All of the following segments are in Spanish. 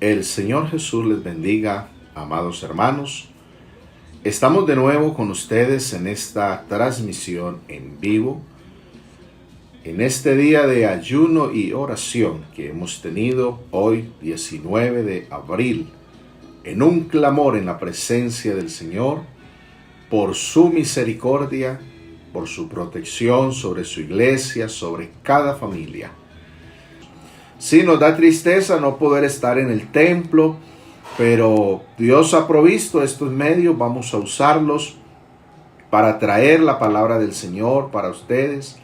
El Señor Jesús les bendiga, amados hermanos. Estamos de nuevo con ustedes en esta transmisión en vivo, en este día de ayuno y oración que hemos tenido hoy, 19 de abril, en un clamor en la presencia del Señor por su misericordia, por su protección sobre su iglesia, sobre cada familia. Sí, nos da tristeza no poder estar en el templo, pero Dios ha provisto estos medios, vamos a usarlos para traer la palabra del Señor para ustedes,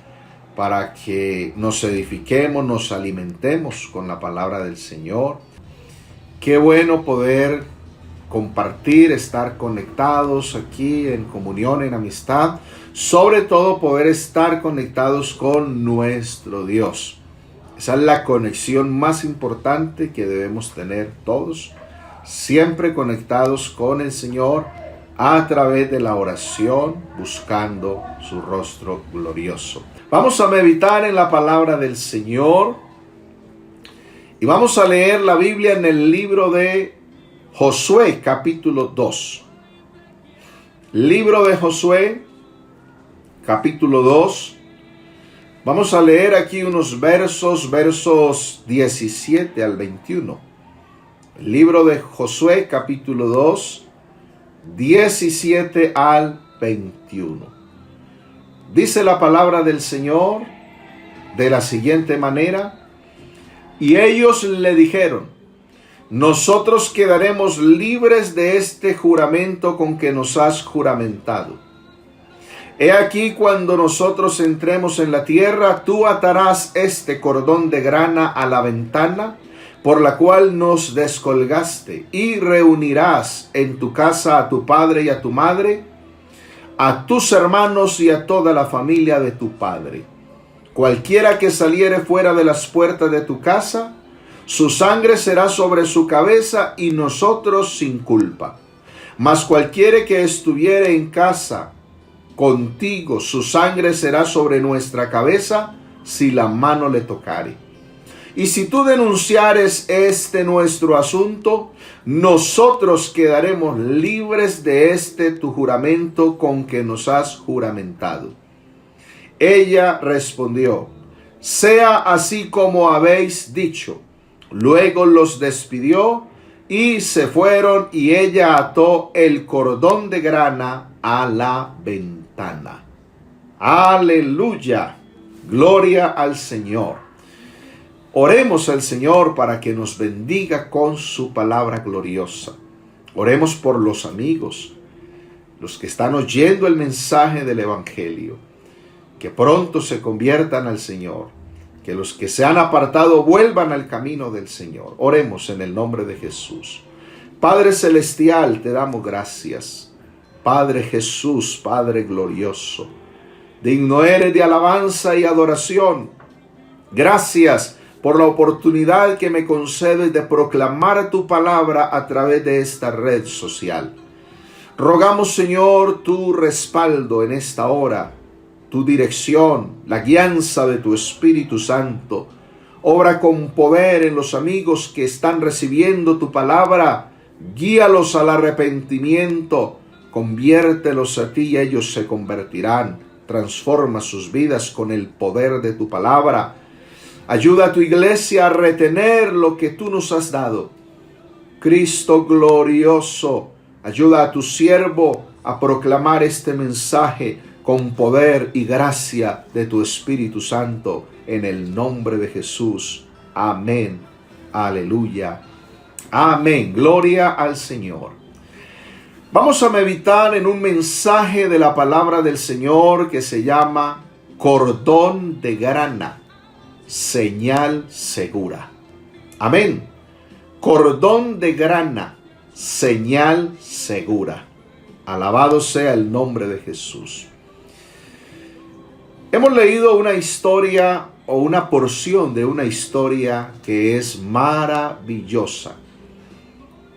para que nos edifiquemos, nos alimentemos con la palabra del Señor. Qué bueno poder compartir, estar conectados aquí en comunión, en amistad, sobre todo poder estar conectados con nuestro Dios. Esa es la conexión más importante que debemos tener todos, siempre conectados con el Señor a través de la oración, buscando su rostro glorioso. Vamos a meditar en la palabra del Señor y vamos a leer la Biblia en el libro de Josué, capítulo 2. Libro de Josué, capítulo 2. Vamos a leer aquí unos versos 17 al 21. El libro de Josué, capítulo 2, 17 al 21. Dice la palabra del Señor de la siguiente manera: y ellos le dijeron: nosotros quedaremos libres de este juramento con que nos has juramentado. He aquí, cuando nosotros entremos en la tierra, tú atarás este cordón de grana a la ventana por la cual nos descolgaste, y reunirás en tu casa a tu padre y a tu madre, a tus hermanos y a toda la familia de tu padre. Cualquiera que saliere fuera de las puertas de tu casa, su sangre será sobre su cabeza y nosotros sin culpa. Mas cualquiera que estuviere en casa contigo, su sangre será sobre nuestra cabeza si la mano le tocare. Y si tú denunciares este nuestro asunto, nosotros quedaremos libres de este tu juramento con que nos has juramentado. Ella respondió: sea así como habéis dicho. Luego los despidió y se fueron, y ella ató el cordón de grana a la ventana. Aleluya, gloria al Señor. Oremos al Señor para que nos bendiga con su palabra gloriosa. Oremos por los amigos, los que están oyendo el mensaje del Evangelio, que pronto se conviertan al Señor, que los que se han apartado vuelvan al camino del Señor. Oremos en el nombre de Jesús. Padre celestial, te damos gracias. Padre Jesús, Padre glorioso, digno eres de alabanza y adoración. Gracias por la oportunidad que me concedes de proclamar tu palabra a través de esta red social. Rogamos, Señor, tu respaldo en esta hora, tu dirección, la guianza de tu Espíritu Santo. Obra con poder en los amigos que están recibiendo tu palabra. Guíalos al arrepentimiento. Conviértelos a ti y ellos se convertirán. Transforma sus vidas con el poder de tu palabra. Ayuda a tu iglesia a retener lo que tú nos has dado. Cristo glorioso, ayuda a tu siervo a proclamar este mensaje con poder y gracia de tu Espíritu Santo, en el nombre de Jesús. Amén. Aleluya. Amén. Gloria al Señor. Vamos a meditar en un mensaje de la palabra del Señor que se llama cordón de grana, señal segura. Amén. Cordón de grana, señal segura. Alabado sea el nombre de Jesús. Hemos leído una historia o una porción de una historia que es maravillosa.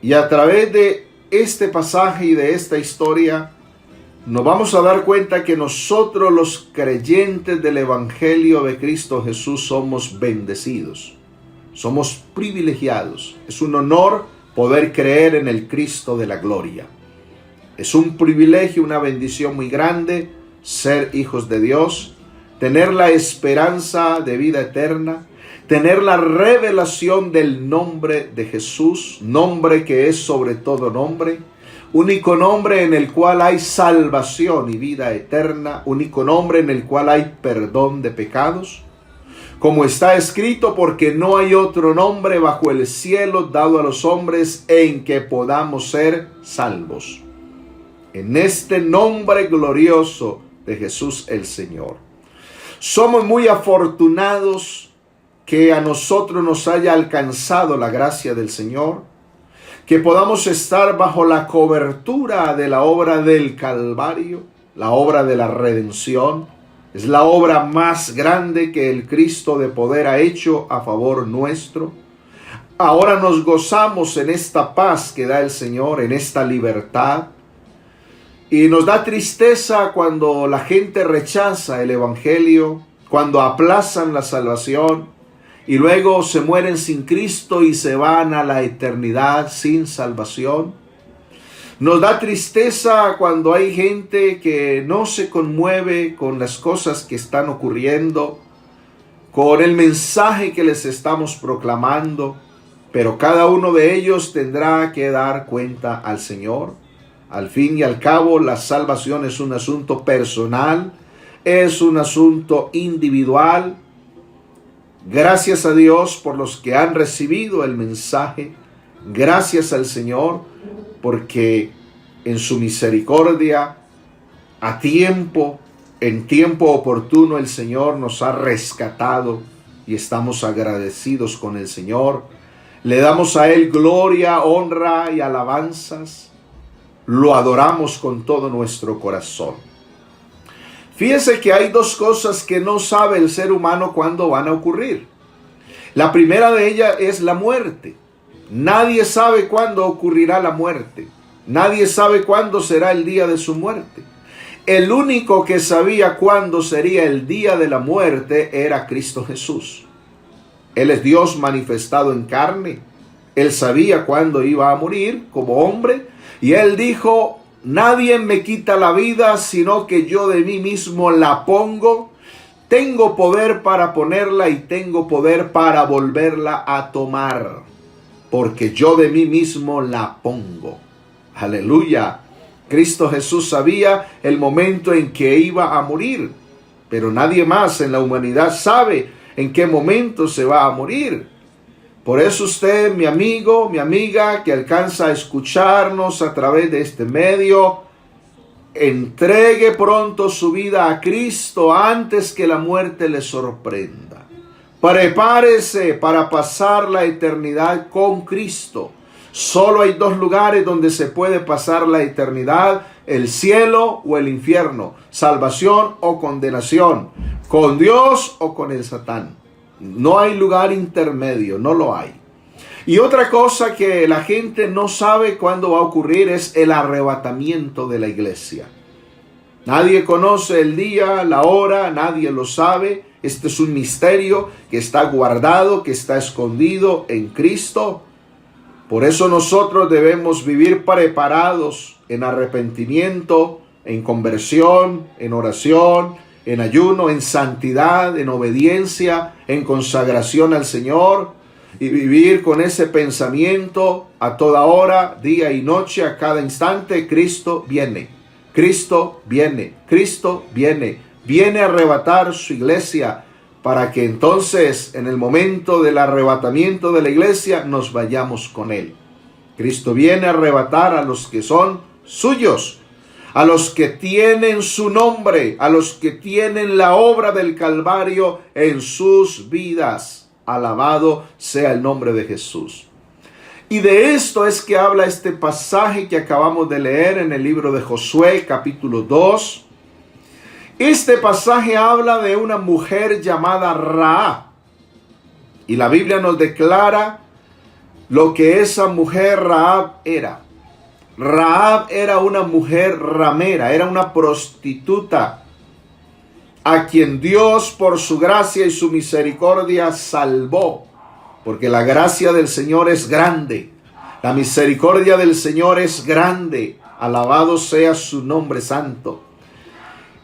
Y a través de este pasaje y de esta historia nos vamos a dar cuenta que nosotros los creyentes del Evangelio de Cristo Jesús somos bendecidos. Somos privilegiados. Es un honor poder creer en el Cristo de la gloria. Es un privilegio, una bendición muy grande ser hijos de Dios, tener la esperanza de vida eterna, tener la revelación del nombre de Jesús, nombre que es sobre todo nombre, único nombre en el cual hay salvación y vida eterna, único nombre en el cual hay perdón de pecados. Como está escrito, porque no hay otro nombre bajo el cielo dado a los hombres en que podamos ser salvos. En este nombre glorioso de Jesús el Señor. Somos muy afortunados que a nosotros nos haya alcanzado la gracia del Señor, que podamos estar bajo la cobertura de la obra del Calvario, la obra de la redención. Es la obra más grande que el Cristo de poder ha hecho a favor nuestro. Ahora nos gozamos en esta paz que da el Señor, en esta libertad. Y nos da tristeza cuando la gente rechaza el Evangelio, cuando aplazan la salvación y luego se mueren sin Cristo y se van a la eternidad sin salvación. Nos da tristeza cuando hay gente que no se conmueve con las cosas que están ocurriendo, con el mensaje que les estamos proclamando, pero cada uno de ellos tendrá que dar cuenta al Señor. Al fin y al cabo, la salvación es un asunto personal, es un asunto individual. Gracias a Dios por los que han recibido el mensaje. Gracias al Señor porque en su misericordia, a tiempo, en tiempo oportuno, el Señor nos ha rescatado y estamos agradecidos con el Señor. Le damos a Él gloria, honra y alabanzas. Lo adoramos con todo nuestro corazón. Fíjese que hay dos cosas que no sabe el ser humano cuándo van a ocurrir. La primera de ellas es la muerte. Nadie sabe cuándo ocurrirá la muerte. Nadie sabe cuándo será el día de su muerte. El único que sabía cuándo sería el día de la muerte era Cristo Jesús. Él es Dios manifestado en carne. Él sabía cuándo iba a morir como hombre. Y Él dijo, nadie me quita la vida, sino que yo de mí mismo la pongo. Tengo poder para ponerla y tengo poder para volverla a tomar, porque yo de mí mismo la pongo. Aleluya. Cristo Jesús sabía el momento en que iba a morir, pero nadie más en la humanidad sabe en qué momento se va a morir. Por eso usted, mi amigo, mi amiga, que alcanza a escucharnos a través de este medio, entregue pronto su vida a Cristo antes que la muerte le sorprenda. Prepárese para pasar la eternidad con Cristo. Solo hay dos lugares donde se puede pasar la eternidad: el cielo o el infierno, salvación o condenación, con Dios o con el Satán. No hay lugar intermedio, no lo hay. Y otra cosa que la gente no sabe cuándo va a ocurrir es el arrebatamiento de la iglesia. Nadie conoce el día, la hora, nadie lo sabe. Este es un misterio que está guardado, que está escondido en Cristo. Por eso nosotros debemos vivir preparados en arrepentimiento, en conversión, en oración, en ayuno, en santidad, en obediencia, en consagración al Señor, y vivir con ese pensamiento a toda hora, día y noche, a cada instante: Cristo viene, Cristo viene, Cristo viene, viene a arrebatar su iglesia, para que entonces en el momento del arrebatamiento de la iglesia nos vayamos con Él. Cristo viene a arrebatar a los que son suyos, a los que tienen su nombre, a los que tienen la obra del Calvario en sus vidas. Alabado sea el nombre de Jesús. Y de esto es que habla este pasaje que acabamos de leer en el libro de Josué, capítulo 2. Este pasaje habla de una mujer llamada Rahab. Y la Biblia nos declara lo que esa mujer Rahab era. Rahab era una mujer ramera, era una prostituta, a quien Dios por su gracia y su misericordia salvó. porque la gracia del Señor es grande, la misericordia del Señor es grande, alabado sea su nombre santo.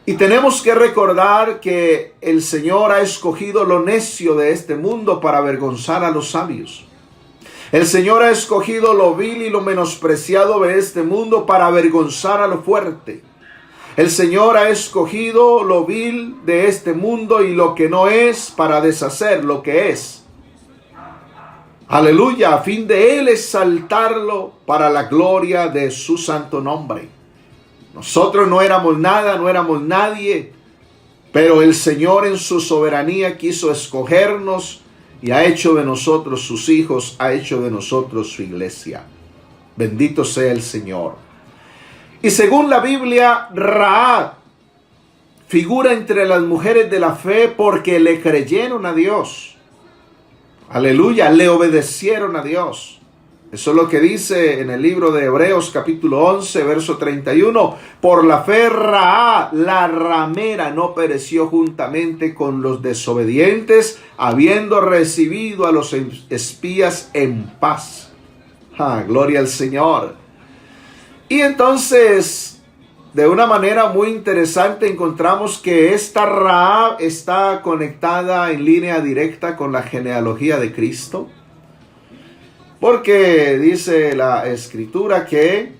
Y tenemos que recordar que el Señor ha escogido lo necio de este mundo para avergonzar a los sabios. El Señor ha escogido lo vil y lo menospreciado de este mundo para avergonzar a lo fuerte. El Señor ha escogido lo vil de este mundo y lo que no es para deshacer lo que es. Aleluya, a fin de Él exaltarlo para la gloria de su santo nombre. Nosotros no éramos nada, no éramos nadie, pero el Señor en su soberanía quiso escogernos y ha hecho de nosotros sus hijos, ha hecho de nosotros su iglesia. Bendito sea el Señor. Y según la Biblia, Rahab figura entre las mujeres de la fe porque le creyeron a Dios. Aleluya, le obedecieron a Dios. Eso es lo que dice en el libro de Hebreos capítulo 11, verso 31. Por la fe Rahab, la ramera, no pereció juntamente con los desobedientes, habiendo recibido a los espías en paz. Gloria al Señor. Y entonces, de una manera muy interesante, encontramos que esta Rahab está conectada en línea directa con la genealogía de Cristo. Porque dice la Escritura que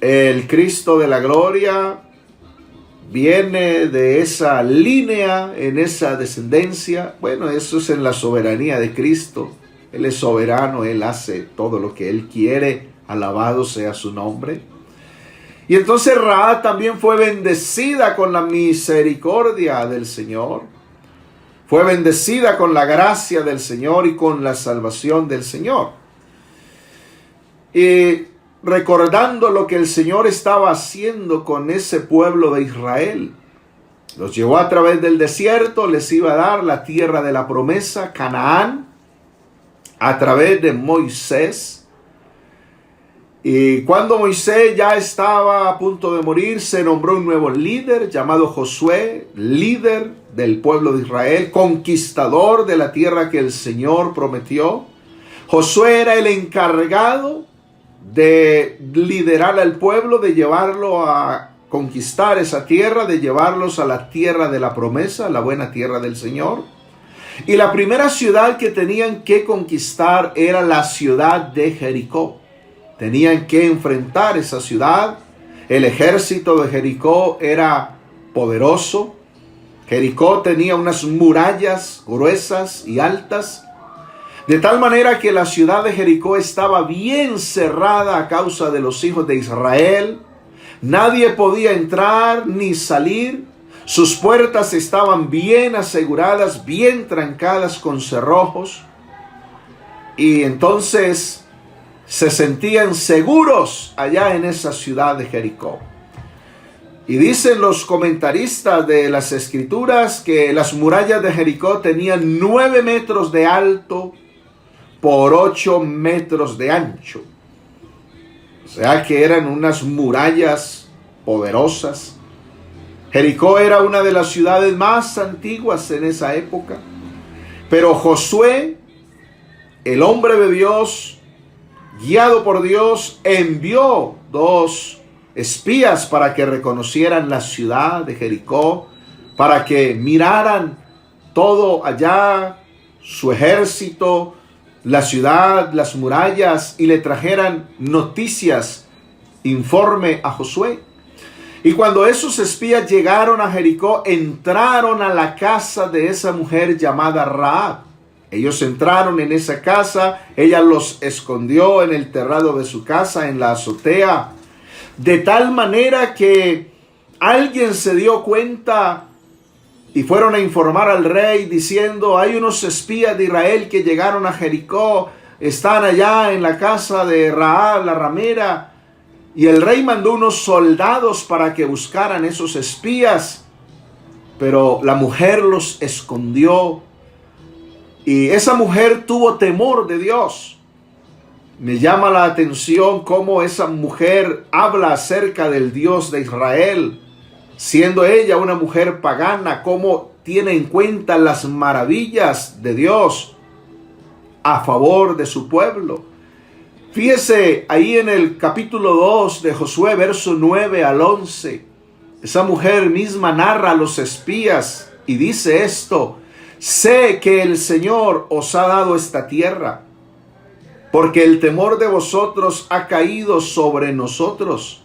el Cristo de la gloria viene de esa línea, en esa descendencia. Bueno, eso es en la soberanía de Cristo. Él es soberano, Él hace todo lo que Él quiere. Alabado sea su nombre. Y entonces Rahab también fue bendecida con la misericordia del Señor. Fue bendecida con la gracia del Señor y con la salvación del Señor. Y recordando lo que el Señor estaba haciendo con ese pueblo de Israel. Los llevó a través del desierto, les iba a dar la tierra de la promesa, Canaán, a través de Moisés. Y cuando Moisés ya estaba a punto de morir, se nombró un nuevo líder llamado Josué, líder del pueblo de Israel, conquistador de la tierra que el Señor prometió. Josué era el encargado de liderar al pueblo, de llevarlo a conquistar esa tierra, de llevarlos a la tierra de la promesa, la buena tierra del Señor. Y la primera ciudad que tenían que conquistar era la ciudad de Jericó. Tenían que enfrentar esa ciudad. El ejército de Jericó era poderoso. Jericó tenía unas murallas gruesas y altas, de tal manera que la ciudad de Jericó estaba bien cerrada a causa de los hijos de Israel. Nadie podía entrar ni salir. Sus puertas estaban bien aseguradas, bien trancadas con cerrojos. Y entonces se sentían seguros allá en esa ciudad de Jericó. Y dicen los comentaristas de las Escrituras que las murallas de Jericó tenían 9 metros de alto por 8 metros de ancho. O sea que eran unas murallas poderosas. Jericó era una de las ciudades más antiguas en esa época. Pero Josué, el hombre de Dios, guiado por Dios, envió 2 espías para que reconocieran la ciudad de Jericó, para que miraran todo allá, su ejército, la ciudad, las murallas, y le trajeran noticias, informe a Josué. Y cuando esos espías llegaron a Jericó, entraron a la casa de esa mujer llamada Rahab. Ellos entraron en esa casa, ella los escondió en el terrado de su casa, en la azotea, de tal manera que alguien se dio cuenta y fueron a informar al rey diciendo: hay unos espías de Israel que llegaron a Jericó, están allá en la casa de Rahab, la ramera. Y el rey mandó unos soldados para que buscaran esos espías, pero la mujer los escondió. Y esa mujer tuvo temor de Dios. Me llama la atención cómo esa mujer habla acerca del Dios de Israel, siendo ella una mujer pagana, cómo tiene en cuenta las maravillas de Dios. a favor de su pueblo. Fíjese ahí en el capítulo 2 de Josué, verso 9 al 11. Esa mujer misma narra a los espías y dice esto: sé que el Señor os ha dado esta tierra, porque el temor de vosotros ha caído sobre nosotros,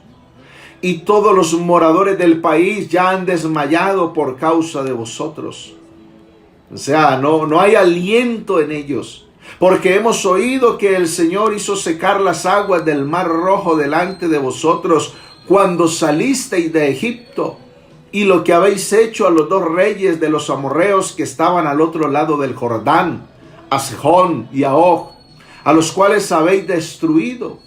y todos los moradores del país ya han desmayado por causa de vosotros. O sea, no hay aliento en ellos, porque hemos oído que el Señor hizo secar las aguas del Mar Rojo delante de vosotros cuando salisteis de Egipto, y lo que habéis hecho a los dos reyes de los amorreos que estaban al otro lado del Jordán, a Sejón y a Og, a los cuales habéis destruido.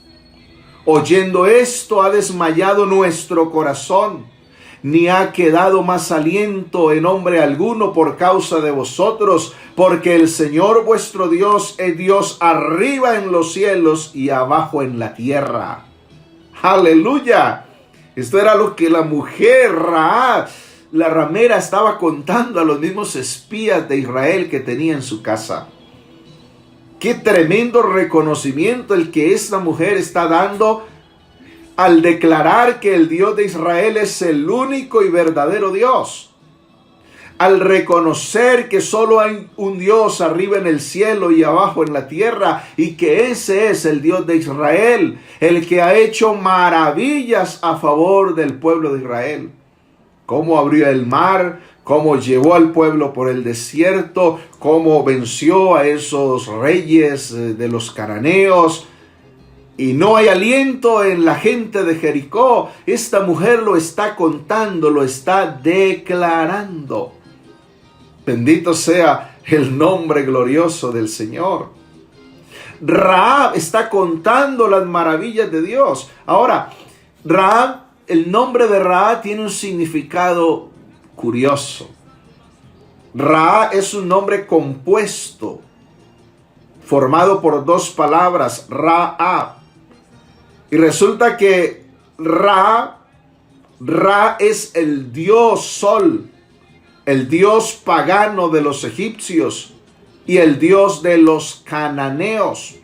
Oyendo esto, ha desmayado nuestro corazón, ni ha quedado más aliento en hombre alguno por causa de vosotros, porque el Señor vuestro Dios es Dios arriba en los cielos y abajo en la tierra. ¡Aleluya! Esto era lo que la mujer Rahab, la ramera, estaba contando a los mismos espías de Israel que tenía en su casa. Qué tremendo reconocimiento el que esta mujer está dando al declarar que el Dios de Israel es el único y verdadero Dios. Al reconocer que solo hay un Dios arriba en el cielo y abajo en la tierra, y que ese es el Dios de Israel, el que ha hecho maravillas a favor del pueblo de Israel. Cómo abrió el mar, cómo llevó al pueblo por el desierto, cómo venció a esos reyes de los cananeos. Y no hay aliento en la gente de Jericó. Esta mujer lo está contando, lo está declarando. Bendito sea el nombre glorioso del Señor. Rahab está contando las maravillas de Dios. Ahora, Rahab, el nombre de Rahab tiene un significado curioso. Rahab es un nombre compuesto, formado por dos palabras, Rahab. Y resulta que Ra es el dios sol, el dios pagano de los egipcios y el dios de los cananeos.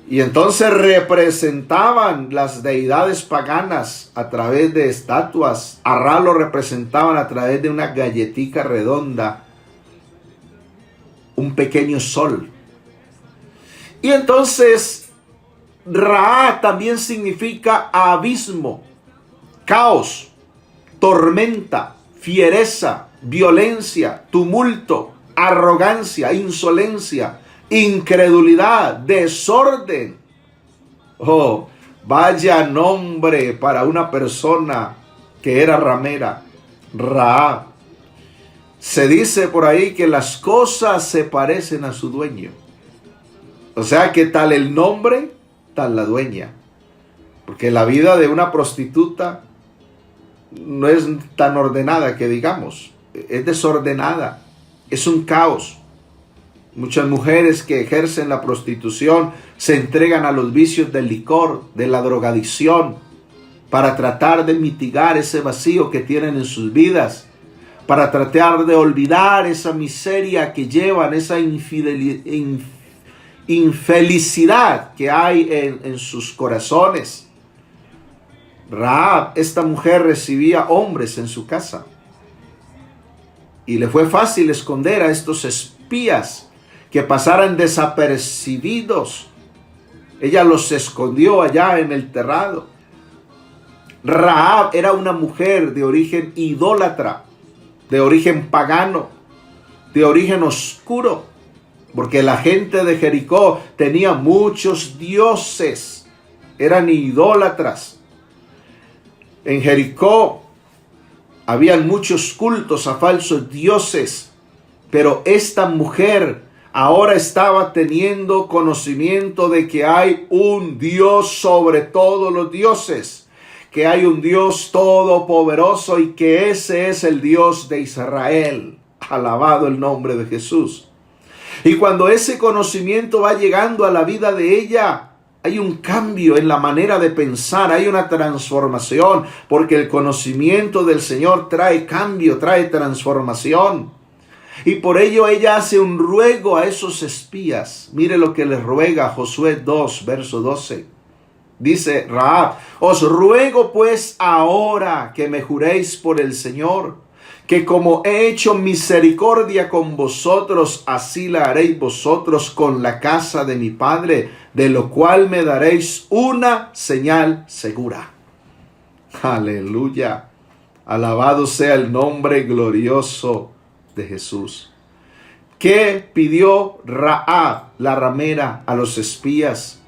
Y entonces representaban las deidades paganas a través de estatuas. A Ra lo representaban a través de una galletica redonda, un pequeño sol. Y entonces Ra también significa abismo, caos, tormenta, fiereza, violencia, tumulto, arrogancia, insolencia, incredulidad, desorden. Oh, vaya nombre para una persona que era ramera, Rahab. Se dice por ahí que las cosas se parecen a su dueño. O sea que tal el nombre, tal la dueña. Porque la vida de una prostituta no es tan ordenada que digamos. Es desordenada. Es un caos. Muchas mujeres que ejercen la prostitución se entregan a los vicios del licor, de la drogadicción, para tratar de mitigar ese vacío que tienen en sus vidas, para tratar de olvidar esa miseria que llevan, esa infelicidad que hay en sus corazones. Rahab, esta mujer, recibía hombres en su casa y le fue fácil esconder a estos espías que pasaran desapercibidos. Ella los escondió allá en el terrado. Rahab era una mujer de origen idólatra, de origen pagano, de origen oscuro, porque la gente de Jericó tenía muchos dioses, eran idólatras. En Jericó habían muchos cultos a falsos dioses, pero esta mujer ahora estaba teniendo conocimiento de que hay un Dios sobre todos los dioses, que hay un Dios todopoderoso y que ese es el Dios de Israel. Alabado el nombre de Jesús. Y cuando ese conocimiento va llegando a la vida de ella, hay un cambio en la manera de pensar, hay una transformación, porque el conocimiento del Señor trae cambio, trae transformación. Y por ello ella hace un ruego a esos espías. Mire lo que les ruega Josué 2, verso 12. Dice Rahab: os ruego pues ahora que me juréis por el Señor, que como he hecho misericordia con vosotros, así la haréis vosotros con la casa de mi padre, de lo cual me daréis una señal segura. Aleluya. Alabado sea el nombre glorioso de Jesús. ¿Qué pidió Rahab, la ramera, a los espías?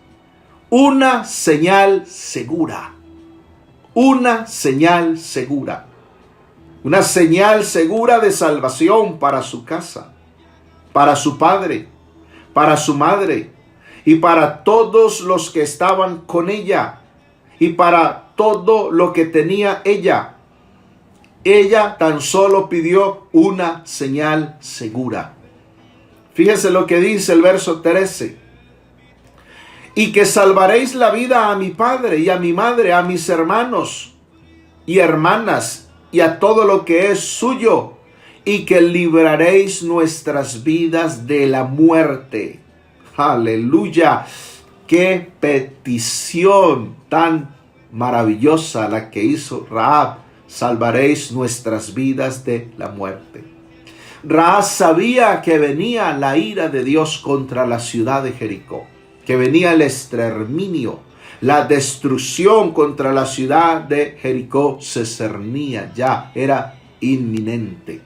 Una señal segura. Una señal segura. Una señal segura de salvación para su casa, para su padre, para su madre y para todos los que estaban con ella y para todo lo que tenía ella. Ella tan solo pidió una señal segura. Fíjese lo que dice el verso 13. Y que salvaréis la vida a mi padre y a mi madre, a mis hermanos y hermanas y a todo lo que es suyo, y que libraréis nuestras vidas de la muerte. Aleluya. Qué petición tan maravillosa la que hizo Rahab. Salvaréis nuestras vidas de la muerte. Rahab sabía que venía la ira de Dios contra la ciudad de Jericó, que venía el exterminio, la destrucción contra la ciudad de Jericó se cernía ya, era inminente.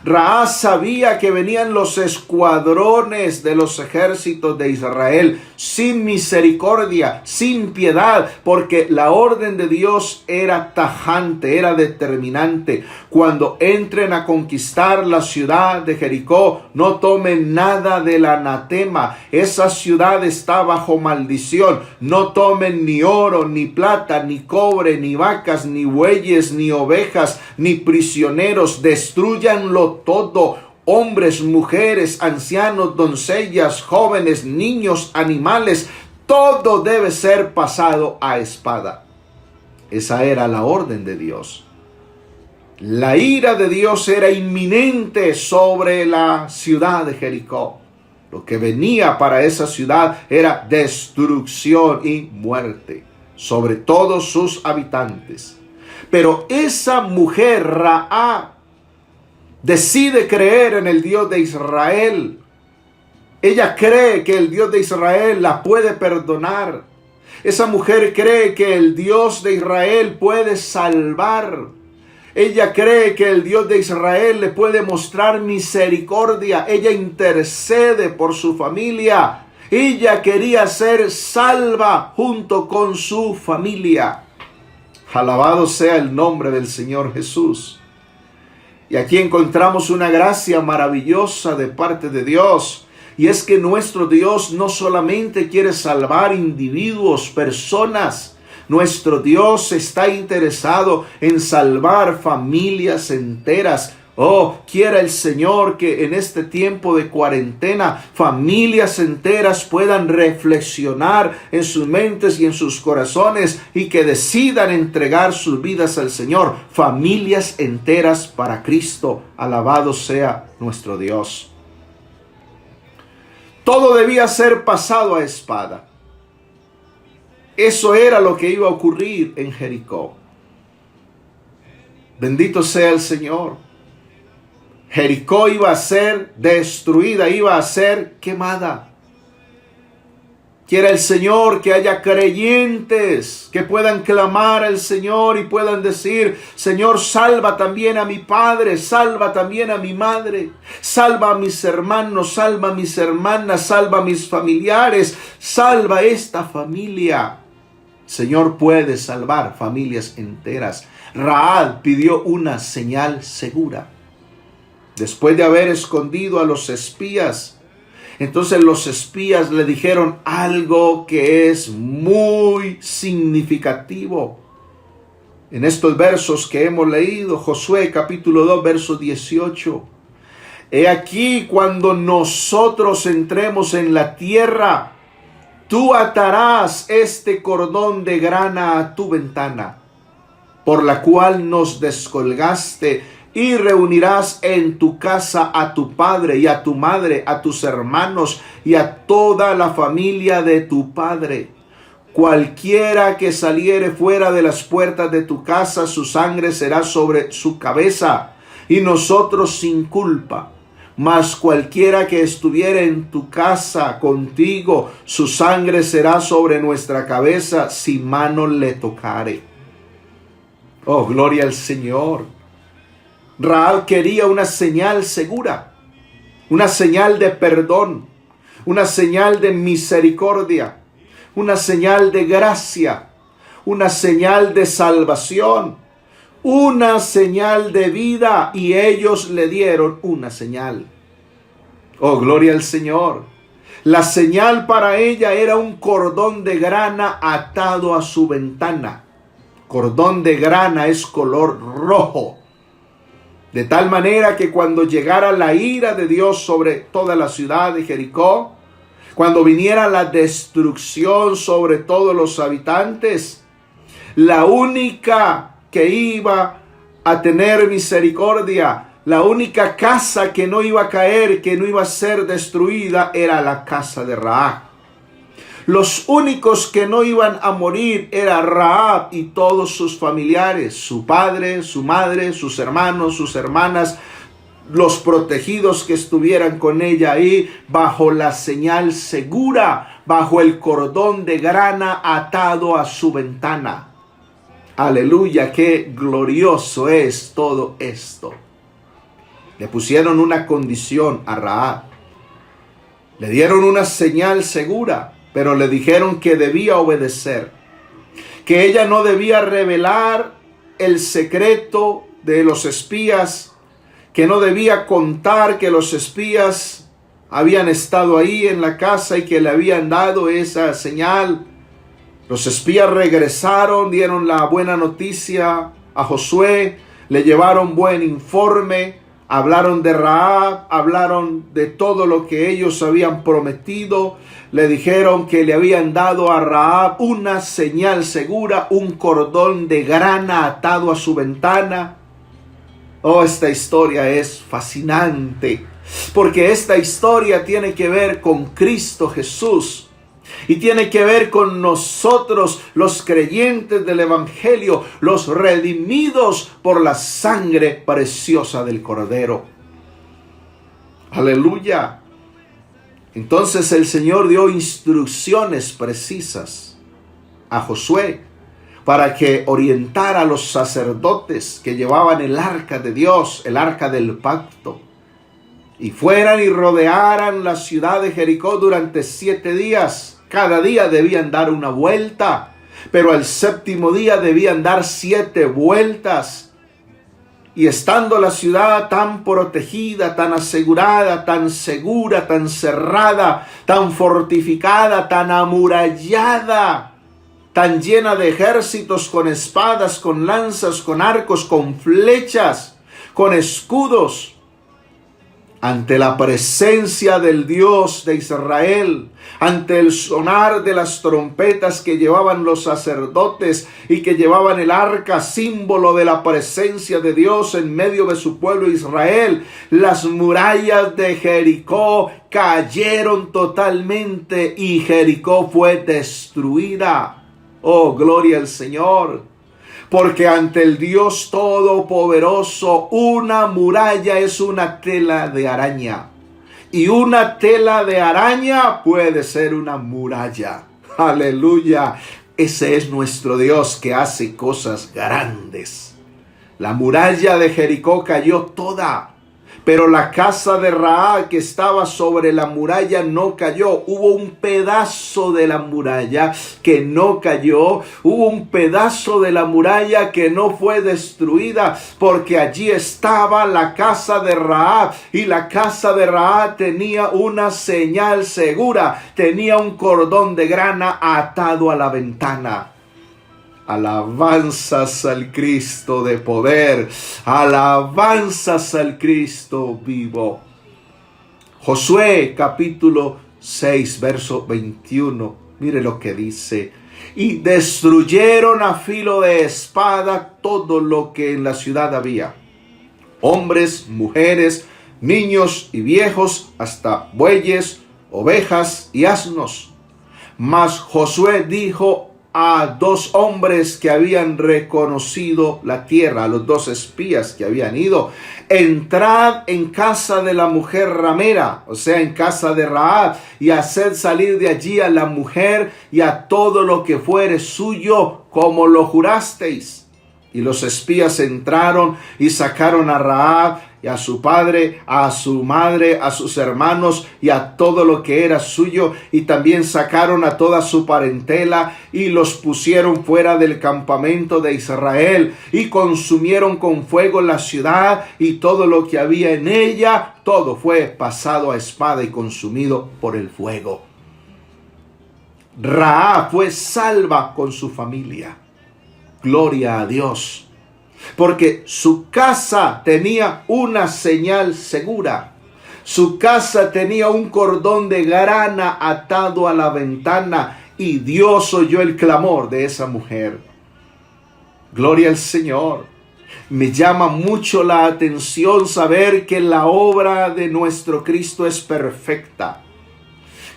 Rahab sabía que venían los escuadrones de los ejércitos de Israel sin misericordia, sin piedad, porque la orden de Dios era tajante, era determinante. Cuando entren a conquistar la ciudad de Jericó, no tomen nada del anatema. Esa ciudad está bajo maldición. No tomen ni oro, ni plata, ni cobre, ni vacas, ni bueyes, ni ovejas, ni prisioneros. Destruyanlo todo, hombres, mujeres, ancianos, doncellas, jóvenes, niños, animales, todo debe ser pasado a espada. Esa era la orden de Dios. La ira de Dios era inminente sobre la ciudad de Jericó. Lo que venía para esa ciudad era destrucción y muerte sobre todos sus habitantes. Pero esa mujer, Rahab, decide creer en el Dios de Israel. Ella cree que el Dios de Israel la puede perdonar. Esa mujer cree que el Dios de Israel puede salvar. Ella cree que el Dios de Israel le puede mostrar misericordia. Ella intercede por su familia. Ella quería ser salva junto con su familia. Alabado sea el nombre del Señor Jesús. Y aquí encontramos una gracia maravillosa de parte de Dios. Y es que nuestro Dios no solamente quiere salvar individuos, personas. Nuestro Dios está interesado en salvar familias enteras. Oh, quiera el Señor que en este tiempo de cuarentena familias enteras puedan reflexionar en sus mentes y en sus corazones y que decidan entregar sus vidas al Señor. Familias enteras para Cristo. Alabado sea nuestro Dios. Todo debía ser pasado a espada. Eso era lo que iba a ocurrir en Jericó. Bendito sea el Señor. Jericó iba a ser destruida, iba a ser quemada. Quiera el Señor que haya creyentes que puedan clamar al Señor y puedan decir: Señor, salva también a mi padre, salva también a mi madre, salva a mis hermanos, salva a mis hermanas, salva a mis familiares, salva esta familia. Señor puede salvar familias enteras. Rahab pidió una señal segura. Después de haber escondido a los espías, entonces los espías le dijeron algo que es muy significativo. En estos versos que hemos leído, Josué capítulo 2, verso 18. He aquí, cuando nosotros entremos en la tierra, tú atarás este cordón de grana a tu ventana, por la cual nos descolgaste y reunirás en tu casa a tu padre y a tu madre, a tus hermanos y a toda la familia de tu padre. Cualquiera que saliere fuera de las puertas de tu casa, su sangre será sobre su cabeza, y nosotros sin culpa. Mas cualquiera que estuviere en tu casa contigo, su sangre será sobre nuestra cabeza, si mano le tocare. Oh, gloria al Señor. Rahab quería una señal segura, una señal de perdón, una señal de misericordia, una señal de gracia, una señal de salvación, una señal de vida, y ellos le dieron una señal. Oh, gloria al Señor. La señal para ella era un cordón de grana atado a su ventana. Cordón de grana es color rojo. De tal manera que cuando llegara la ira de Dios sobre toda la ciudad de Jericó, cuando viniera la destrucción sobre todos los habitantes, la única que iba a tener misericordia, la única casa que no iba a caer, que no iba a ser destruida, era la casa de Rahab. Los únicos que no iban a morir era Rahab y todos sus familiares, su padre, su madre, sus hermanos, sus hermanas, los protegidos que estuvieran con ella ahí, bajo la señal segura, bajo el cordón de grana atado a su ventana. Aleluya, qué glorioso es todo esto. Le pusieron una condición a Rahab. Le dieron una señal segura, pero le dijeron que debía obedecer, que ella no debía revelar el secreto de los espías, que no debía contar que los espías habían estado ahí en la casa y que le habían dado esa señal. Los espías regresaron, dieron la buena noticia a Josué, le llevaron buen informe, hablaron de Rahab, hablaron de todo lo que ellos habían prometido. Le dijeron que le habían dado a Rahab una señal segura, un cordón de grana atado a su ventana. Oh, esta historia es fascinante, porque esta historia tiene que ver con Cristo Jesús y tiene que ver con nosotros, los creyentes del Evangelio, los redimidos por la sangre preciosa del Cordero. Aleluya. Entonces el Señor dio instrucciones precisas a Josué para que orientara a los sacerdotes que llevaban el arca de Dios, el arca del pacto, y fueran y rodearan la ciudad de Jericó durante 7 días. Cada día debían dar una vuelta, pero al séptimo día debían dar 7 vueltas. Y estando la ciudad tan protegida, tan asegurada, tan segura, tan cerrada, tan fortificada, tan amurallada, tan llena de ejércitos con espadas, con lanzas, con arcos, con flechas, con escudos, ante la presencia del Dios de Israel, ante el sonar de las trompetas que llevaban los sacerdotes y que llevaban el arca, símbolo de la presencia de Dios en medio de su pueblo Israel, las murallas de Jericó cayeron totalmente y Jericó fue destruida. Oh, gloria al Señor. Porque ante el Dios Todopoderoso, una muralla es una tela de araña. Y una tela de araña puede ser una muralla. Aleluya. Ese es nuestro Dios que hace cosas grandes. La muralla de Jericó cayó toda. Pero la casa de Rahab que estaba sobre la muralla no cayó. Hubo un pedazo de la muralla que no cayó. Hubo un pedazo de la muralla que no fue destruida. Porque allí estaba la casa de Rahab. Y la casa de Rahab tenía una señal segura. Tenía un cordón de grana atado a la ventana. Alabanzas al Cristo de poder, alabanzas al Cristo vivo. Josué capítulo 6 verso 21, mire lo que dice: y destruyeron a filo de espada todo lo que en la ciudad había. hombres, mujeres, niños y viejos, hasta bueyes, ovejas y asnos. Mas Josué dijo a dos hombres que habían reconocido la tierra, a los dos espías que habían ido: entrad en casa de la mujer ramera, o sea, en casa de Rahab, y haced salir de allí a la mujer y a todo lo que fuere suyo, como lo jurasteis. Y los espías entraron y sacaron a Rahab y a su padre, a su madre, a sus hermanos y a todo lo que era suyo, y también sacaron a toda su parentela y los pusieron fuera del campamento de Israel, y consumieron con fuego la ciudad y todo lo que había en ella. Todo fue pasado a espada y consumido por el fuego. Rahab fue salva con su familia. Gloria a Dios, porque su casa tenía una señal segura. Su casa tenía un cordón de grana atado a la ventana, y Dios oyó el clamor de esa mujer. Gloria al Señor. Me llama mucho la atención saber que la obra de nuestro Cristo es perfecta.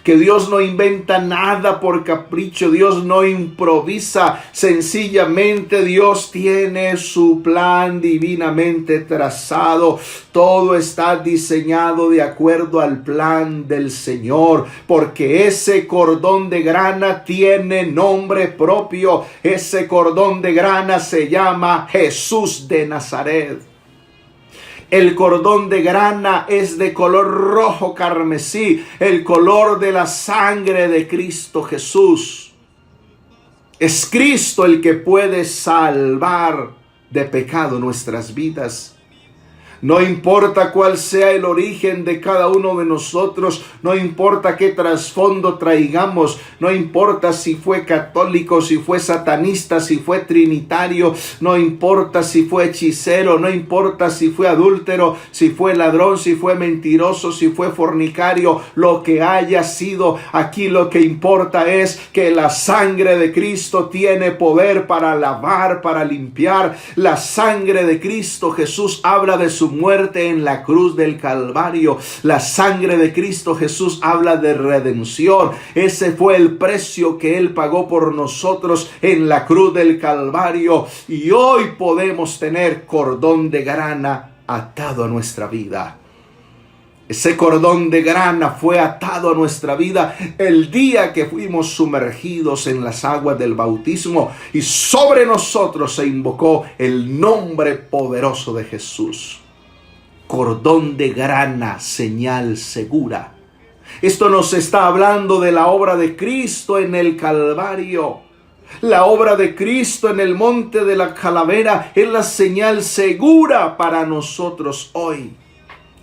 Que Dios no inventa nada por capricho, Dios no improvisa, sencillamente Dios tiene su plan divinamente trazado. Todo está diseñado de acuerdo al plan del Señor, porque ese cordón de grana tiene nombre propio. Ese cordón de grana se llama Jesús de Nazaret. El cordón de grana es de color rojo carmesí, el color de la sangre de Cristo Jesús. Es Cristo el que puede salvar de pecado nuestras vidas. No importa cuál sea el origen de cada uno de nosotros, no importa qué trasfondo traigamos, no importa si fue católico, si fue satanista, si fue trinitario, no importa si fue hechicero, no importa si fue adúltero, si fue ladrón, si fue mentiroso, si fue fornicario, lo que haya sido, aquí lo que importa es que la sangre de Cristo tiene poder para lavar, para limpiar. La sangre de Cristo Jesús habla de su muerte en la cruz del Calvario. La sangre de Cristo Jesús habla de redención. Ese fue el precio que Él pagó por nosotros en la cruz del Calvario. Y hoy podemos tener cordón de grana atado a nuestra vida. Ese cordón de grana fue atado a nuestra vida el día que fuimos sumergidos en las aguas del bautismo, y sobre nosotros se invocó el nombre poderoso de Jesús. Cordón de grana, señal segura. Esto nos está hablando de la obra de Cristo en el Calvario. La obra de Cristo en el monte de la calavera es la señal segura para nosotros hoy.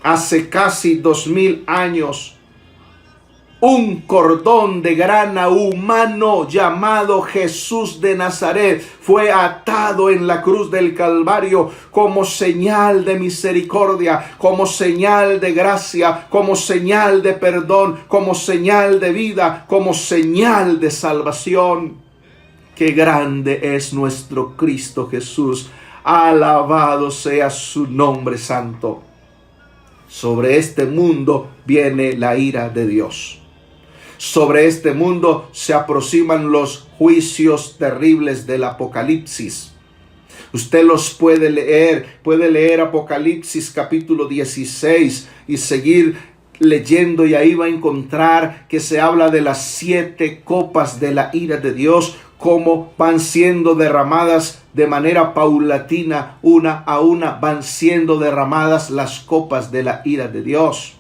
Hace casi 2000 años, un cordón de grana humano llamado Jesús de Nazaret fue atado en la cruz del Calvario como señal de misericordia, como señal de gracia, como señal de perdón, como señal de vida, como señal de salvación. Qué grande es nuestro Cristo Jesús. Alabado sea su nombre santo. Sobre este mundo viene la ira de Dios. Sobre este mundo se aproximan los juicios terribles del Apocalipsis. Usted los puede leer Apocalipsis capítulo 16 y seguir leyendo, y ahí va a encontrar que se habla de las 7 copas de la ira de Dios, cómo van siendo derramadas de manera paulatina, una a una, van siendo derramadas las copas de la ira de Dios.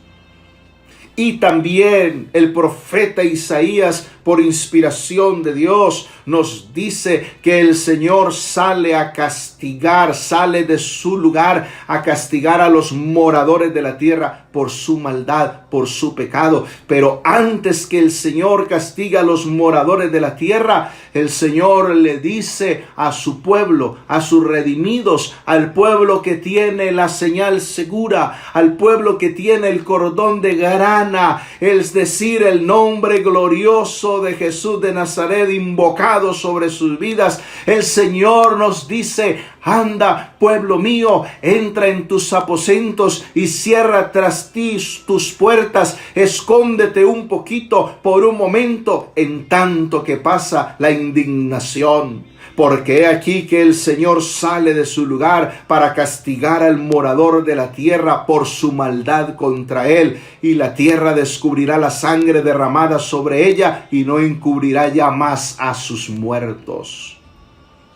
Y también el profeta Isaías, por inspiración de Dios, nos dice que el Señor sale a castigar, sale de su lugar a castigar a los moradores de la tierra por su maldad, por su pecado. Pero antes que el Señor castiga a los moradores de la tierra, el Señor le dice a su pueblo, a sus redimidos, al pueblo que tiene la señal segura, al pueblo que tiene el cordón de grana, es decir, el nombre glorioso de Jesús de Nazaret invocado sobre sus vidas. El Señor nos dice: anda, pueblo mío, entra en tus aposentos y cierra tras ti tus puertas. Escóndete un poquito por un momento, en tanto que pasa la indignación. Porque he aquí que el Señor sale de su lugar para castigar al morador de la tierra por su maldad contra él. Y la tierra descubrirá la sangre derramada sobre ella y no encubrirá ya más a sus muertos.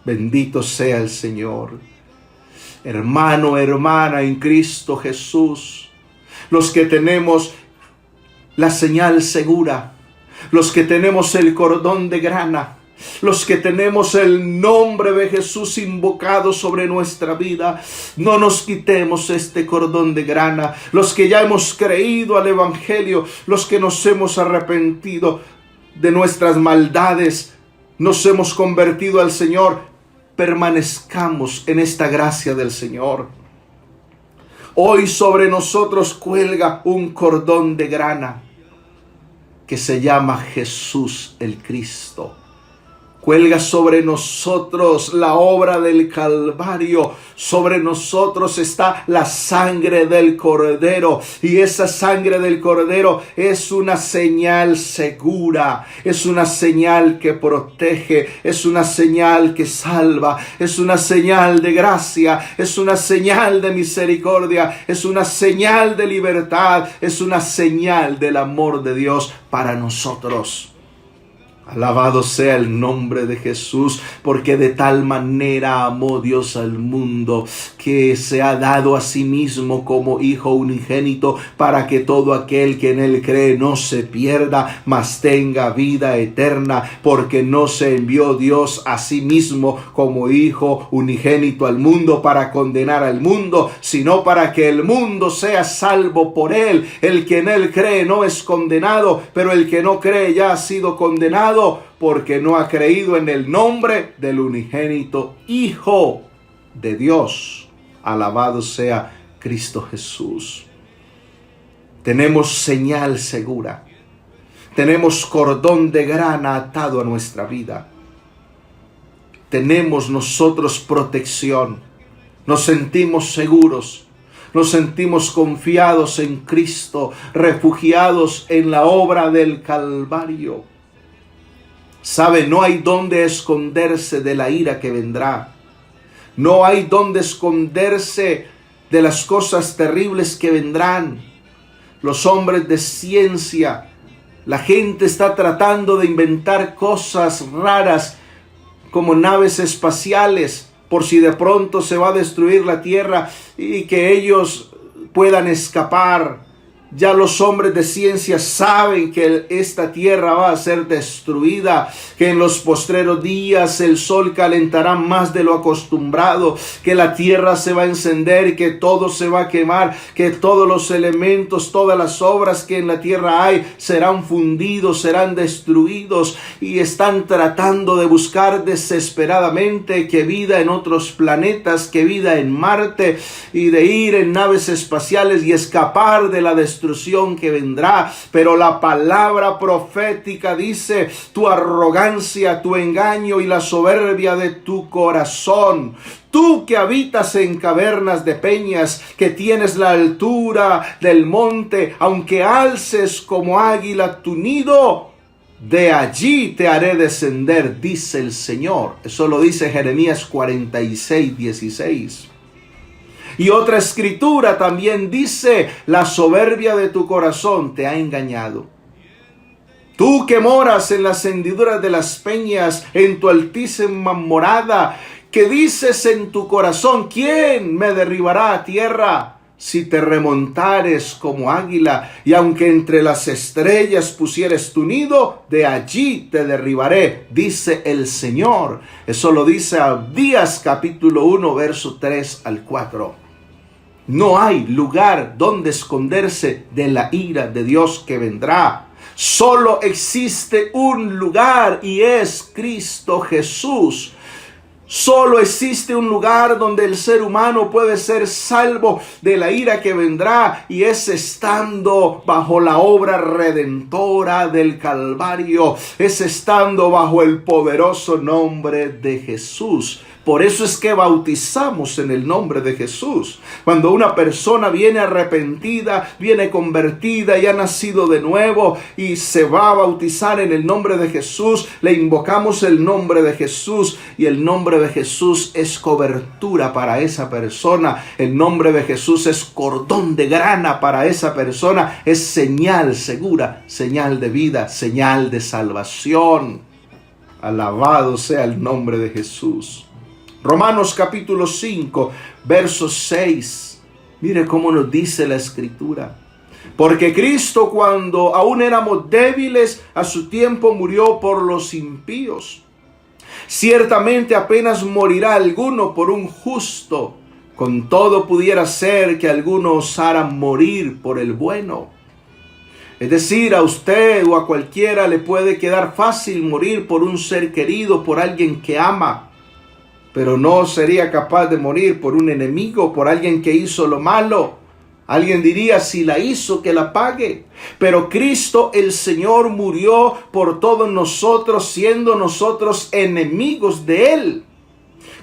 Bendito sea el Señor. Hermano, hermana en Cristo Jesús, los que tenemos la señal segura, los que tenemos el cordón de grana, los que tenemos el nombre de Jesús invocado sobre nuestra vida, no nos quitemos este cordón de grana. Los que ya hemos creído al Evangelio, los que nos hemos arrepentido de nuestras maldades, nos hemos convertido al Señor, permanezcamos en esta gracia del Señor. Hoy sobre nosotros cuelga un cordón de grana que se llama Jesús el Cristo. Cuelga sobre nosotros la obra del Calvario. Sobre nosotros está la sangre del Cordero. Y esa sangre del Cordero es una señal segura. Es una señal que protege. Es una señal que salva. Es una señal de gracia. Es una señal de misericordia. Es una señal de libertad. Es una señal del amor de Dios para nosotros. Alabado sea el nombre de Jesús, porque de tal manera amó Dios al mundo, que se ha dado a sí mismo como Hijo unigénito, para que todo aquel que en él cree no se pierda, mas tenga vida eterna, porque no se envió Dios a sí mismo como Hijo unigénito al mundo para condenar al mundo, sino para que el mundo sea salvo por él. El que en él cree no es condenado, pero el que no cree ya ha sido condenado, porque no ha creído en el nombre del unigénito Hijo de Dios. Alabado sea Cristo Jesús. Tenemos señal segura. Tenemos cordón de grana atado a nuestra vida. Tenemos nosotros protección. Nos sentimos seguros. Nos sentimos confiados en Cristo, refugiados en la obra del Calvario. Sabe, no hay donde esconderse de la ira que vendrá. No hay donde esconderse de las cosas terribles que vendrán. Los hombres de ciencia, la gente está tratando de inventar cosas raras como naves espaciales, por si de pronto se va a destruir la tierra y que ellos puedan escapar. Ya los hombres de ciencia saben que esta tierra va a ser destruida, que en los postreros días el sol calentará más de lo acostumbrado, que la tierra se va a encender y que todo se va a quemar, que todos los elementos, todas las obras que en la tierra hay serán fundidos, serán destruidos, y están tratando de buscar desesperadamente que vida en otros planetas, que vida en Marte, y de ir en naves espaciales y escapar de la destrucción que vendrá. Pero la palabra profética dice: tu arrogancia, tu engaño y la soberbia de tu corazón, tú que habitas en cavernas de peñas, que tienes la altura del monte, aunque alces como águila tu nido, de allí te haré descender, dice el Señor. Eso lo dice Jeremías 46:16. Y otra escritura también dice: la soberbia de tu corazón te ha engañado. Tú que moras en las hendiduras de las peñas, en tu altísima morada, que dices en tu corazón: ¿quién me derribará a tierra? Si te remontares como águila, y aunque entre las estrellas pusieres tu nido, de allí te derribaré, dice el Señor. Eso lo dice Abdías capítulo 1, verso 3 al 4. No hay lugar donde esconderse de la ira de Dios que vendrá. Solo existe un lugar y es Cristo Jesús. Solo existe un lugar donde el ser humano puede ser salvo de la ira que vendrá, y es estando bajo la obra redentora del Calvario, es estando bajo el poderoso nombre de Jesús. Por eso es que bautizamos en el nombre de Jesús. Cuando una persona viene arrepentida, viene convertida y ha nacido de nuevo y se va a bautizar en el nombre de Jesús, le invocamos el nombre de Jesús, y el nombre de Jesús es cobertura para esa persona. El nombre de Jesús es cordón de grana para esa persona. Es señal segura, señal de vida, señal de salvación. Alabado sea el nombre de Jesús. Romanos capítulo 5, verso 6. Mire cómo nos dice la Escritura. Porque Cristo, cuando aún éramos débiles, a su tiempo murió por los impíos. Ciertamente apenas morirá alguno por un justo. Con todo pudiera ser que alguno osara morir por el bueno. Es decir, a usted o a cualquiera le puede quedar fácil morir por un ser querido, por alguien que ama. Pero no sería capaz de morir por un enemigo, por alguien que hizo lo malo. Alguien diría, si la hizo, que la pague. Pero Cristo el Señor murió por todos nosotros, siendo nosotros enemigos de Él.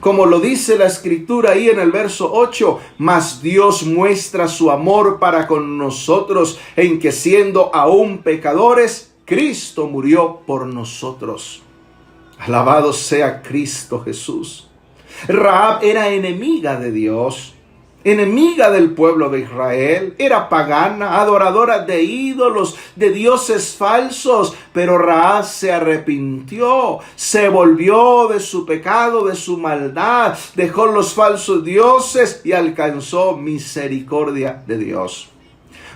Como lo dice la Escritura ahí en el verso 8, mas Dios muestra su amor para con nosotros, en que siendo aún pecadores, Cristo murió por nosotros. Alabado sea Cristo Jesús. Rahab era enemiga de Dios, enemiga del pueblo de Israel, era pagana, adoradora de ídolos, de dioses falsos, pero Rahab se arrepintió, se volvió de su pecado, de su maldad, dejó los falsos dioses y alcanzó misericordia de Dios.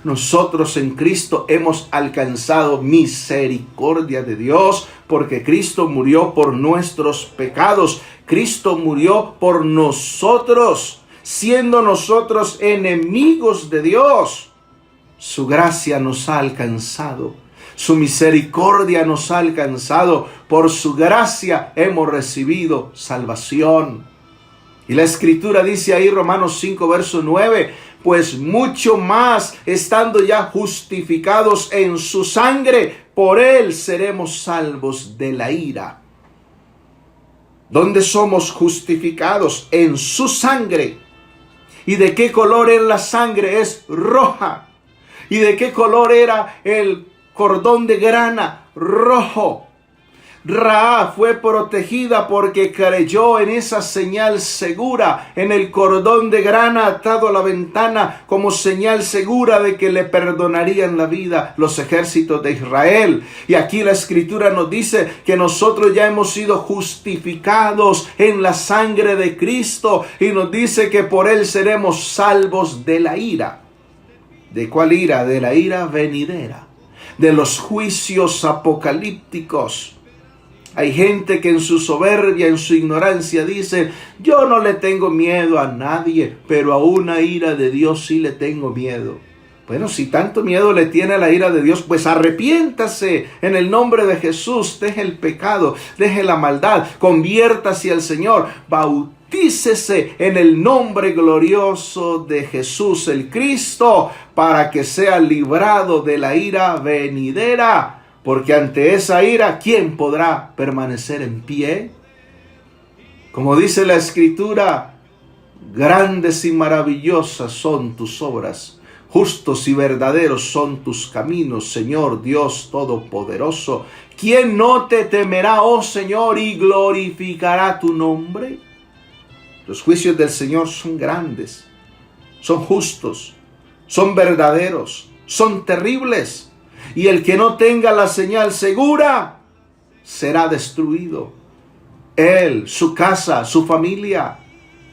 Nosotros en Cristo hemos alcanzado misericordia de Dios, porque Cristo murió por nuestros pecados. Cristo murió por nosotros, siendo nosotros enemigos de Dios. Su gracia nos ha alcanzado, su misericordia nos ha alcanzado. Por su gracia hemos recibido salvación. Y la Escritura dice ahí, Romanos 5, verso 9, pues mucho más, estando ya justificados en su sangre, por él seremos salvos de la ira. ¿Dónde somos justificados? En su sangre. ¿Y de qué color es la sangre? Es roja. ¿Y de qué color era el cordón de grana? Rojo. Rahab fue protegida porque creyó en esa señal segura, en el cordón de grana atado a la ventana, como señal segura de que le perdonarían la vida los ejércitos de Israel. Y aquí la Escritura nos dice que nosotros ya hemos sido justificados en la sangre de Cristo, y nos dice que por él seremos salvos de la ira. ¿De cuál ira? De la ira venidera, de los juicios apocalípticos. Hay gente que en su soberbia, en su ignorancia dice, yo no le tengo miedo a nadie, pero a una ira de Dios sí le tengo miedo. Bueno, si tanto miedo le tiene a la ira de Dios, pues arrepiéntase en el nombre de Jesús, deje el pecado, deje la maldad, conviértase al Señor, bautícese en el nombre glorioso de Jesús el Cristo, para que sea librado de la ira venidera. Porque ante esa ira, ¿quién podrá permanecer en pie? Como dice la Escritura, grandes y maravillosas son tus obras, justos y verdaderos son tus caminos, Señor Dios Todopoderoso. ¿Quién no te temerá, oh Señor, y glorificará tu nombre? Los juicios del Señor son grandes, son justos, son verdaderos, son terribles. Y el que no tenga la señal segura será destruido. Él, su casa, su familia.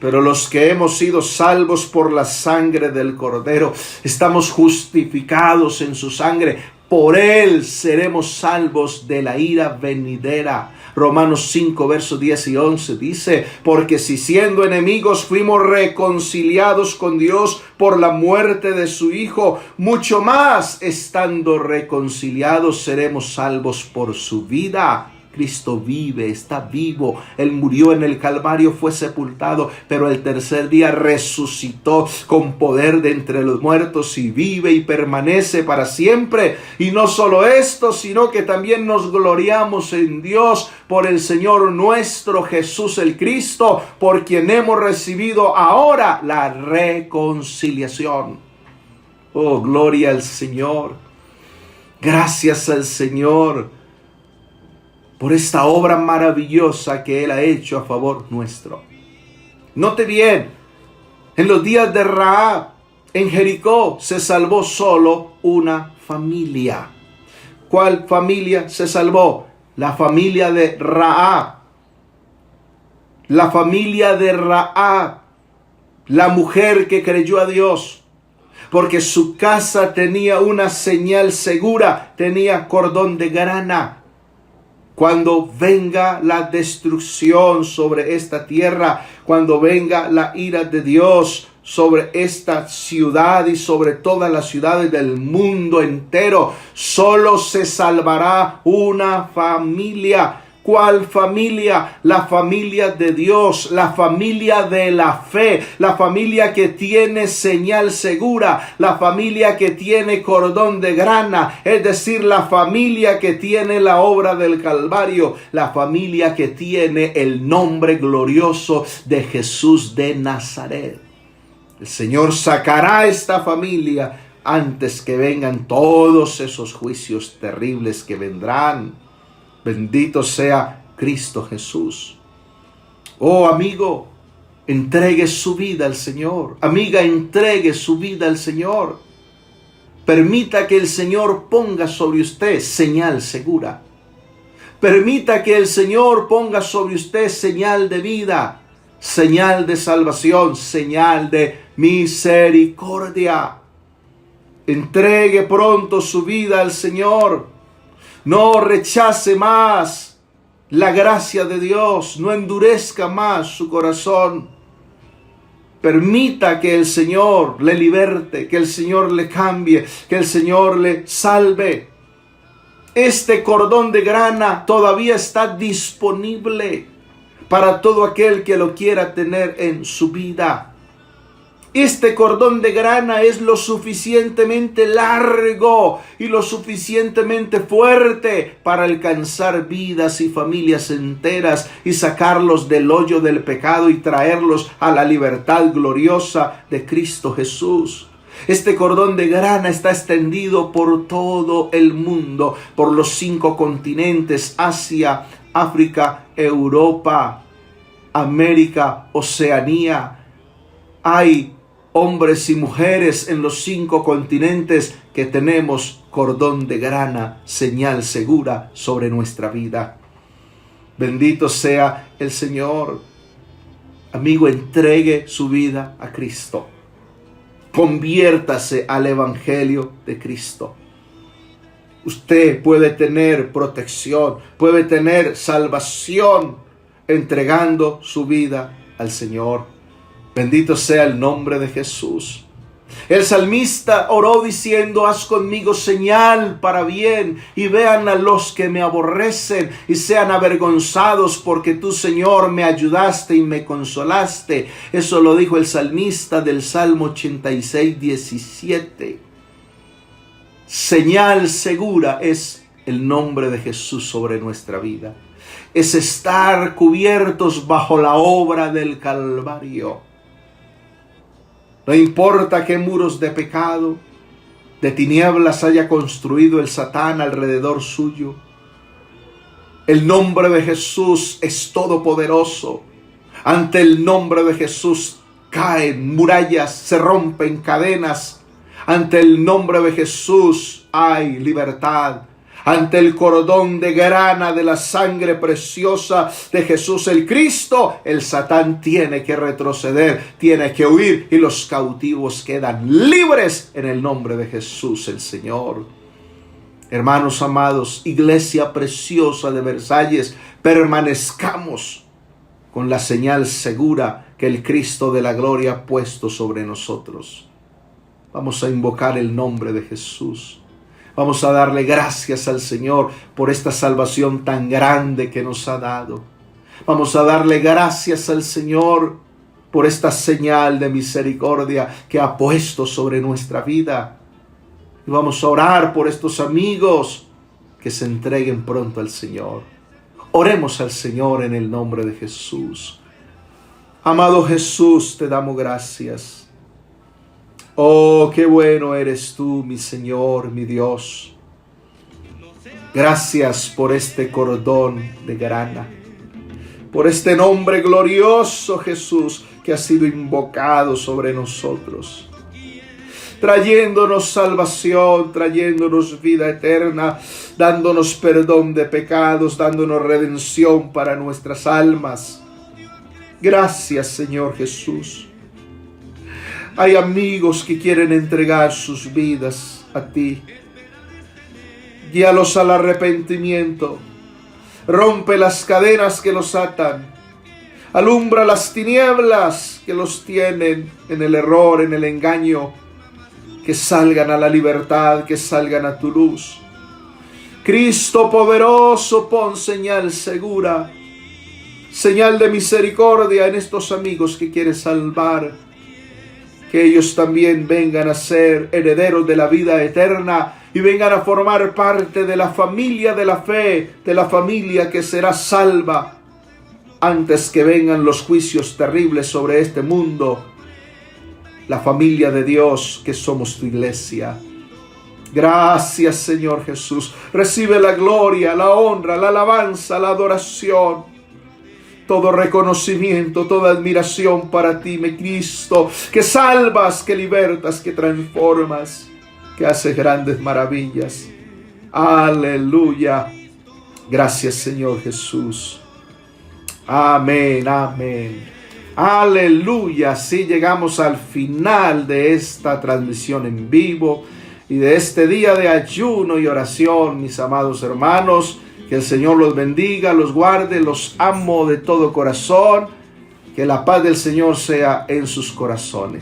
Pero los que hemos sido salvos por la sangre del Cordero, estamos justificados en su sangre, Por Él seremos salvos de la ira venidera. Romanos 5, versos 10 y 11 dice, porque si siendo enemigos fuimos reconciliados con Dios por la muerte de su Hijo, mucho más estando reconciliados seremos salvos por su vida. Cristo vive, está vivo. Él murió en el Calvario, fue sepultado, pero el tercer día resucitó con poder de entre los muertos y vive y permanece para siempre. Y no solo esto, sino que también nos gloriamos en Dios por el Señor nuestro Jesús el Cristo, por quien hemos recibido ahora la reconciliación. Oh, gloria al Señor. Gracias al Señor por esta obra maravillosa que Él ha hecho a favor nuestro. Note bien, en los días de Rahab, en Jericó, se salvó solo una familia. ¿Cuál familia se salvó? La familia de Rahab. La familia de Rahab, la mujer que creyó a Dios, porque su casa tenía una señal segura, tenía cordón de grana. Cuando venga la destrucción sobre esta tierra, cuando venga la ira de Dios sobre esta ciudad y sobre todas las ciudades del mundo entero, solo se salvará una familia. ¿Cuál familia? La familia de Dios, la familia de la fe, la familia que tiene señal segura, la familia que tiene cordón de grana, es decir, la familia que tiene la obra del Calvario, la familia que tiene el nombre glorioso de Jesús de Nazaret. El Señor sacará esta familia antes que vengan todos esos juicios terribles que vendrán. Bendito sea Cristo Jesús. Oh, amigo, entregue su vida al Señor. Amiga, entregue su vida al Señor. Permita que el Señor ponga sobre usted señal segura. Permita que el Señor ponga sobre usted señal de vida, señal de salvación, señal de misericordia. Entregue pronto su vida al Señor. No rechace más la gracia de Dios, no endurezca más su corazón. Permita que el Señor le liberte, que el Señor le cambie, que el Señor le salve. Este cordón de grana todavía está disponible para todo aquel que lo quiera tener en su vida. Este cordón de grana es lo suficientemente largo y lo suficientemente fuerte para alcanzar vidas y familias enteras y sacarlos del hoyo del pecado y traerlos a la libertad gloriosa de Cristo Jesús. Este cordón de grana está extendido por todo el mundo, por los 5 continentes: Asia, África, Europa, América, Oceanía. Hay hombres y mujeres en los 5 continentes que tenemos cordón de grana, señal segura sobre nuestra vida. Bendito sea el Señor. Amigo, entregue su vida a Cristo. Conviértase al Evangelio de Cristo. Usted puede tener protección, puede tener salvación entregando su vida al Señor. Bendito sea el nombre de Jesús. El salmista oró diciendo: haz conmigo señal para bien, y vean a los que me aborrecen y sean avergonzados, porque tú, Señor, me ayudaste y me consolaste. Eso lo dijo el salmista del Salmo 86, 17. Señal segura es el nombre de Jesús sobre nuestra vida. Es estar cubiertos bajo la obra del Calvario. No importa qué muros de pecado, de tinieblas haya construido el Satán alrededor suyo. El nombre de Jesús es todopoderoso. Ante el nombre de Jesús caen murallas, se rompen cadenas. Ante el nombre de Jesús hay libertad. Ante el cordón de grana de la sangre preciosa de Jesús el Cristo, el Satán tiene que retroceder, tiene que huir, y los cautivos quedan libres en el nombre de Jesús el Señor. Hermanos amados, iglesia preciosa de Versalles, permanezcamos con la señal segura que el Cristo de la gloria ha puesto sobre nosotros. Vamos a invocar el nombre de Jesús. Vamos a darle gracias al Señor por esta salvación tan grande que nos ha dado. Vamos a darle gracias al Señor por esta señal de misericordia que ha puesto sobre nuestra vida. Y vamos a orar por estos amigos que se entreguen pronto al Señor. Oremos al Señor en el nombre de Jesús. Amado Jesús, te damos gracias. Oh, qué bueno eres tú, mi Señor, mi Dios. Gracias por este cordón de grana, por este nombre glorioso, Jesús, que ha sido invocado sobre nosotros, trayéndonos salvación, trayéndonos vida eterna, dándonos perdón de pecados, dándonos redención para nuestras almas. Gracias, Señor Jesús. Hay amigos que quieren entregar sus vidas a ti. Guíalos al arrepentimiento. Rompe las cadenas que los atan. Alumbra las tinieblas que los tienen en el error, en el engaño. Que salgan a la libertad, que salgan a tu luz. Cristo poderoso, pon señal segura, señal de misericordia en estos amigos que quieres salvar. Que ellos también vengan a ser herederos de la vida eterna y vengan a formar parte de la familia de la fe, de la familia que será salva antes que vengan los juicios terribles sobre este mundo. La familia de Dios que somos tu iglesia. Gracias, Señor Jesús. Recibe la gloria, la honra, la alabanza, la adoración. Todo reconocimiento, toda admiración para ti, mi Cristo, que salvas, que libertas, que transformas, que haces grandes maravillas. Aleluya. Gracias, Señor Jesús. Amén, amén. Aleluya. Así llegamos al final de esta transmisión en vivo y de este día de ayuno y oración, mis amados hermanos. Que el Señor los bendiga, los guarde, los amo de todo corazón. Que la paz del Señor sea en sus corazones.